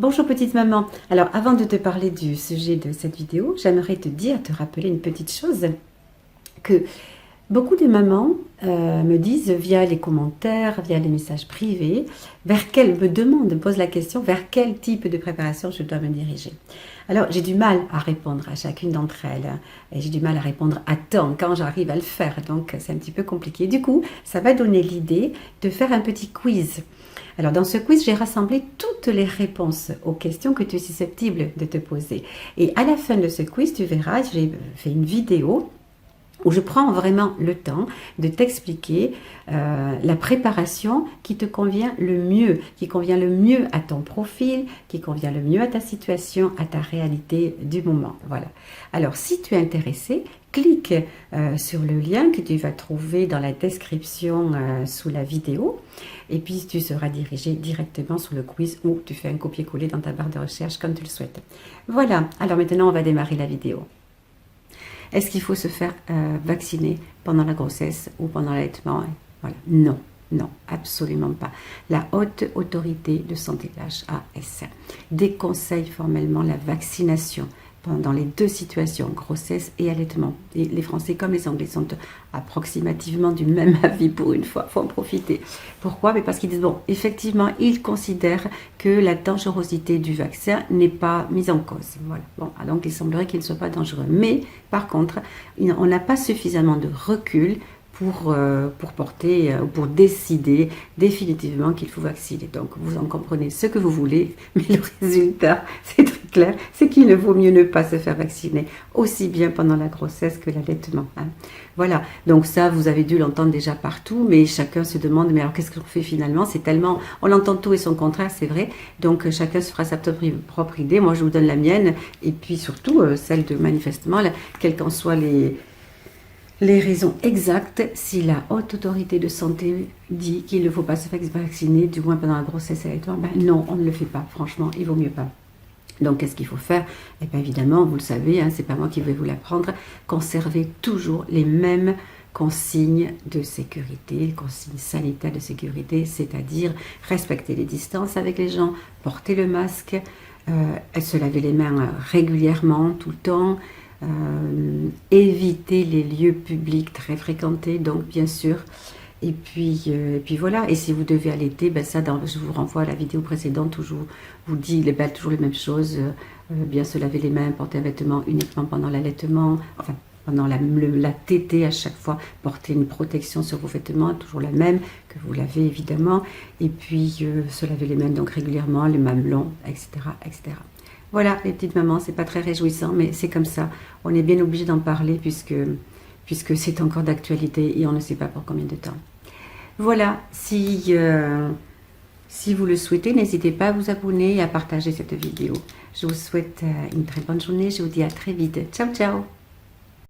Bonjour petite maman. Alors avant de te parler du sujet de cette vidéo, j'aimerais te rappeler une petite chose que beaucoup de mamans me disent via les commentaires, via les messages privés, me posent la question vers quel type de préparation je dois me diriger. Alors j'ai du mal à répondre à chacune d'entre elles et j'ai du mal à répondre à temps quand j'arrive à le faire, donc c'est un petit peu compliqué. Du coup, ça va donner l'idée de faire un petit quiz. Alors dans ce quiz, j'ai rassemblé toutes les réponses aux questions que tu es susceptible de te poser. Et à la fin de ce quiz, tu verras, j'ai fait une vidéo où je prends vraiment le temps de t'expliquer la préparation qui te convient le mieux, qui convient le mieux à ton profil, qui convient le mieux à ta situation, à ta réalité du moment. Voilà. Alors, si tu es intéressé, clique sur le lien que tu vas trouver dans la description sous la vidéo et puis tu seras dirigé directement sur le quiz ou tu fais un copier-coller dans ta barre de recherche comme tu le souhaites. Voilà. Alors maintenant, on va démarrer la vidéo. Est-ce qu'il faut se faire vacciner pendant la grossesse ou pendant l'allaitement? Voilà. Non, non, absolument pas. La Haute Autorité de Santé, l'HAS, déconseille formellement la vaccination dans les deux situations, grossesse et allaitement. Et les Français comme les Anglais sont approximativement du même avis pour une fois, il faut en profiter. Pourquoi? Mais parce qu'ils disent, bon, effectivement, ils considèrent que la dangerosité du vaccin n'est pas mise en cause. Voilà. Bon, donc il semblerait qu'il ne soit pas dangereux. Mais, par contre, on n'a pas suffisamment de recul pour décider définitivement qu'il faut vacciner. Donc, vous en comprenez ce que vous voulez, mais le résultat, c'est très clair, c'est qu'il ne vaut mieux ne pas se faire vacciner, aussi bien pendant la grossesse que l'allaitement. Hein. Voilà, donc ça, vous avez dû l'entendre déjà partout, mais chacun se demande, mais alors qu'est-ce qu'on fait finalement? C'est tellement, on entend tout et son contraire, c'est vrai, donc chacun se fera sa propre idée. Moi, je vous donne la mienne, et puis surtout, celle de manifestement, quelles qu'en soient les raisons exactes, si la Haute Autorité de Santé dit qu'il ne faut pas se faire vacciner, du moins pendant la grossesse et l'allaitement, ben non, on ne le fait pas, franchement, il vaut mieux pas. Donc, qu'est-ce qu'il faut faire? Eh bien, évidemment, vous le savez, hein, c'est pas moi qui vais vous l'apprendre, conservez toujours les mêmes consignes de sécurité, consignes sanitaires de sécurité, c'est-à-dire respecter les distances avec les gens, porter le masque, se laver les mains régulièrement, tout le temps, éviter les lieux publics très fréquentés, donc bien sûr. Et puis voilà, et si vous devez allaiter, ben ça, je vous renvoie à la vidéo précédente où je vous dis toujours les mêmes choses, bien se laver les mains, porter un vêtement uniquement pendant l'allaitement, enfin pendant la tétée à chaque fois, porter une protection sur vos vêtements, toujours la même, que vous lavez évidemment, et puis se laver les mains donc régulièrement, les mamelons, etc., etc. Voilà, les petites mamans, c'est pas très réjouissant, mais c'est comme ça. On est bien obligé d'en parler puisque c'est encore d'actualité et on ne sait pas pour combien de temps. Voilà, si vous le souhaitez, n'hésitez pas à vous abonner et à partager cette vidéo. Je vous souhaite une très bonne journée, je vous dis à très vite. Ciao, ciao!